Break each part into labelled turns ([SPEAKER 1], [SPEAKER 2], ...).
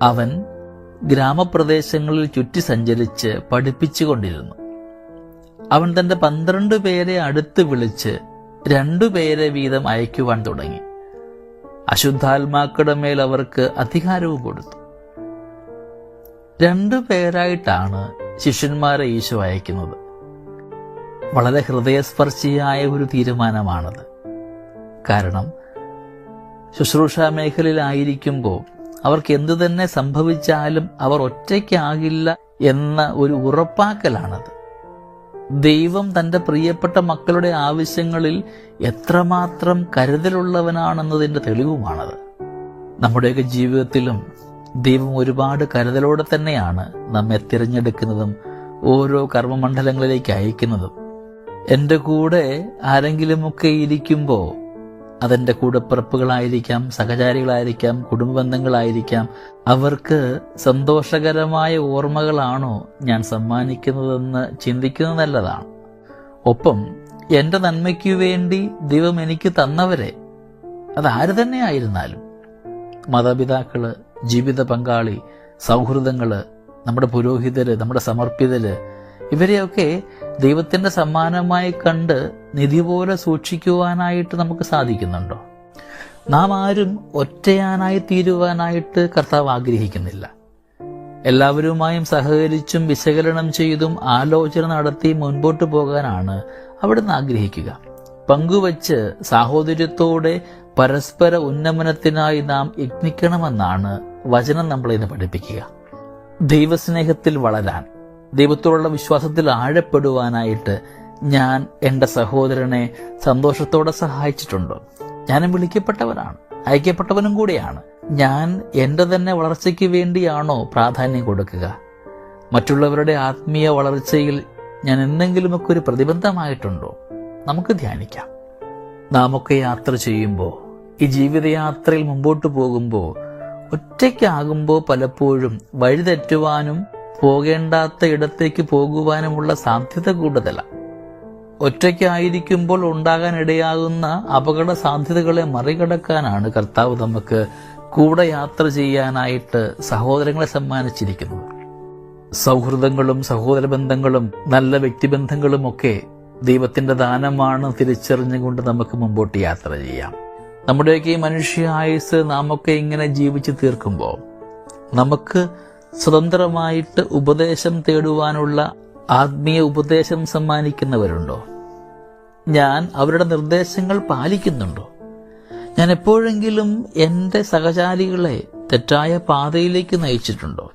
[SPEAKER 1] അവൻ ഗ്രാമപ്രദേശങ്ങളിൽ ചുറ്റി സഞ്ചരിച്ച് പഠിപ്പിച്ചുകൊണ്ടിരുന്നു. അവൻ തന്റെ 12 പേരെ അടുത്ത് വിളിച്ച് 2 പേരെ വീതം അയക്കുവാൻ തുടങ്ങി. അശുദ്ധാത്മാക്കളുടെ മേൽ അവർക്ക് അധികാരവും കൊടുത്തു. 2 പേരായിട്ടാണ് ശിഷ്യന്മാരെ ഈശോ അയക്കുന്നത്. വളരെ ഹൃദയസ്പർശിയായ ഒരു തീരുമാനമാണത്. കാരണം ശുശ്രൂഷാ മേഖലയിലായിരിക്കുമ്പോൾ അവർക്ക് എന്തു തന്നെ സംഭവിച്ചാലും അവർ ഒറ്റയ്ക്കാകില്ല എന്ന ഒരു ഉറപ്പാക്കലാണത്. ദൈവം തൻ്റെ പ്രിയപ്പെട്ട മക്കളുടെ ആവശ്യങ്ങളിൽ എത്രമാത്രം കരുതലുള്ളവനാണെന്നതിൻ്റെ തെളിവുമാണത്. നമ്മുടെയൊക്കെ ജീവിതത്തിലും ദൈവം ഒരുപാട് കരുതലോടെ തന്നെയാണ് നമ്മെ തിരഞ്ഞെടുക്കുന്നതും ഓരോ കർമ്മമണ്ഡലങ്ങളിലേക്ക് അയക്കുന്നതും. എൻ്റെ കൂടെ ആരെങ്കിലുമൊക്കെ ഇരിക്കുമ്പോൾ അതെൻ്റെ കൂടപ്പിറപ്പുകളായിരിക്കാം, സഹചാരികളായിരിക്കാം, കുടുംബ ബന്ധങ്ങളായിരിക്കാം, അവർക്ക് സന്തോഷകരമായ ഓർമ്മകളാണോ ഞാൻ സമ്മാനിക്കുന്നതെന്ന് ചിന്തിക്കുന്നത് നല്ലതാണ്. ഒപ്പം എൻ്റെ നന്മയ്ക്കു വേണ്ടി ദൈവം എനിക്ക് തന്നവരെ, അതാര് തന്നെ ആയിരുന്നാലും, മാതാപിതാക്കള്, ജീവിത പങ്കാളി, സൗഹൃദങ്ങള്, നമ്മുടെ പുരോഹിതര്, നമ്മുടെ സമർപ്പിതര്, ഇവരെയൊക്കെ ദൈവത്തിന്റെ സമ്മാനമായി കണ്ട് നിധി പോലെ സൂക്ഷിക്കുവാനായിട്ട് നമുക്ക് സാധിക്കുന്നുണ്ടോ? നാം ആരും ഒറ്റയാനായി തീരുവാനായിട്ട് കർത്താവ് ആഗ്രഹിക്കുന്നില്ല. എല്ലാവരുമായും സഹകരിച്ചും വിശകലനം ചെയ്തും ആലോചന നടത്തി മുൻപോട്ട് പോകാനാണ് അവിടുന്ന് ആഗ്രഹിക്കുക. പങ്കുവച്ച് സാഹോദര്യത്തോടെ പരസ്പര ഉന്നമനത്തിനായി നാം യത്നിക്കണമെന്നാണ് വചനം നമ്മളിന്ന് പഠിപ്പിക്കുക. ദൈവസ്നേഹത്തിൽ വളരാൻ, ദൈവത്തോടുള്ള വിശ്വാസത്തിൽ ആഴപ്പെടുവാനായിട്ട് ഞാൻ എൻ്റെ സഹോദരനെ സന്തോഷത്തോടെ സഹായിച്ചിട്ടുണ്ടോ? ഞാനും വിളിക്കപ്പെട്ടവനാണ്, അയക്കപ്പെട്ടവനും കൂടിയാണ്. ഞാൻ എൻ്റെ തന്നെ വളർച്ചയ്ക്ക് വേണ്ടിയാണോ പ്രാധാന്യം കൊടുക്കുക? മറ്റുള്ളവരുടെ ആത്മീയ വളർച്ചയിൽ ഞാൻ എന്തെങ്കിലുമൊക്കെ ഒരു പ്രതിബന്ധമായിട്ടുണ്ടോ? നമുക്ക് ധ്യാനിക്കാം. നാമൊക്കെ യാത്ര ചെയ്യുമ്പോൾ, ഈ ജീവിതയാത്രയിൽ മുമ്പോട്ട് പോകുമ്പോൾ, ഒറ്റയ്ക്കാകുമ്പോൾ പലപ്പോഴും വഴിതെറ്റുവാനും പോകേണ്ടാത്ത ഇടത്തേക്ക് പോകുവാനുമുള്ള സാധ്യത കൂടുതലാണ്. ഒറ്റയ്ക്കായിരിക്കുമ്പോൾ ഉണ്ടാകാനിടയാകുന്ന അപകട സാധ്യതകളെ മറികടക്കാനാണ് കർത്താവ് നമുക്ക് കൂടെ യാത്ര ചെയ്യാനായിട്ട് സഹോദരങ്ങളെ സമ്മാനിച്ചിരിക്കുന്നത്. സൗഹൃദങ്ങളും സഹോദര ബന്ധങ്ങളും നല്ല വ്യക്തിബന്ധങ്ങളും ഒക്കെ ദൈവത്തിന്റെ ദാനമാണ് തിരിച്ചറിഞ്ഞുകൊണ്ട് നമുക്ക് മുമ്പോട്ട് യാത്ര ചെയ്യാം. നമ്മുടെയൊക്കെ ഈ മനുഷ്യ ആയുസ് നാമൊക്കെ ഇങ്ങനെ ജീവിച്ച് തീർക്കുമ്പോൾ നമുക്ക് സ്വതന്ത്രമായിട്ട് ഉപദേശം തേടുവാനുള്ള ആത്മീയ ഉപദേശം സമ്മാനിക്കുന്നവരുണ്ടോ? ഞാൻ അവരുടെ നിർദ്ദേശങ്ങൾ പാലിക്കുന്നുണ്ടോ? ഞാൻ എപ്പോഴെങ്കിലും എൻ്റെ സഹചാരികളെ തെറ്റായ പാതയിലേക്ക് നയിച്ചിട്ടുണ്ടോ?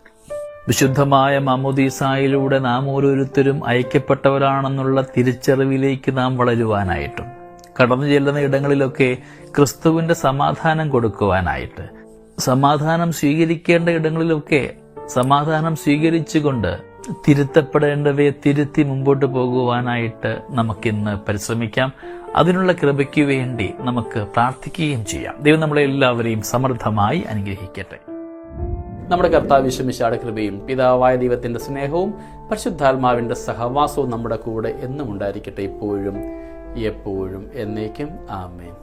[SPEAKER 1] വിശുദ്ധമായ മാമോദീസായിലൂടെ നാം ഓരോരുത്തരും അയക്കപ്പെട്ടവരാണെന്നുള്ള തിരിച്ചറിവിലേക്ക് നാം വളരുവാനായിട്ടും കടന്നു ചെല്ലുന്ന ഇടങ്ങളിലൊക്കെ ക്രിസ്തുവിന്റെ സമാധാനം കൊടുക്കുവാനായിട്ട്, സമാധാനം സ്വീകരിക്കേണ്ട ഇടങ്ങളിലൊക്കെ സമാധാനം സ്വീകരിച്ചുകൊണ്ട് തിരുത്തപ്പെടേണ്ടവയെ തിരുത്തി മുമ്പോട്ട് പോകുവാനായിട്ട് നമുക്കിന്ന് പരിശ്രമിക്കാം. അതിനുള്ള കൃപയ്ക്ക് വേണ്ടി നമുക്ക് പ്രാർത്ഥിക്കുകയും ചെയ്യാം. ദൈവം നമ്മളെ എല്ലാവരെയും സമൃദ്ധമായി അനുഗ്രഹിക്കട്ടെ. നമ്മുടെ കർത്താവ് യേശുമിശിഹായുടെ കൃപയും പിതാവായ ദൈവത്തിന്റെ സ്നേഹവും പരിശുദ്ധാത്മാവിന്റെ സഹവാസവും നമ്മുടെ കൂടെ എന്നും ഉണ്ടായിരിക്കട്ടെ, ഇപ്പോഴും എപ്പോഴും എന്നേക്കും. ആമേൻ.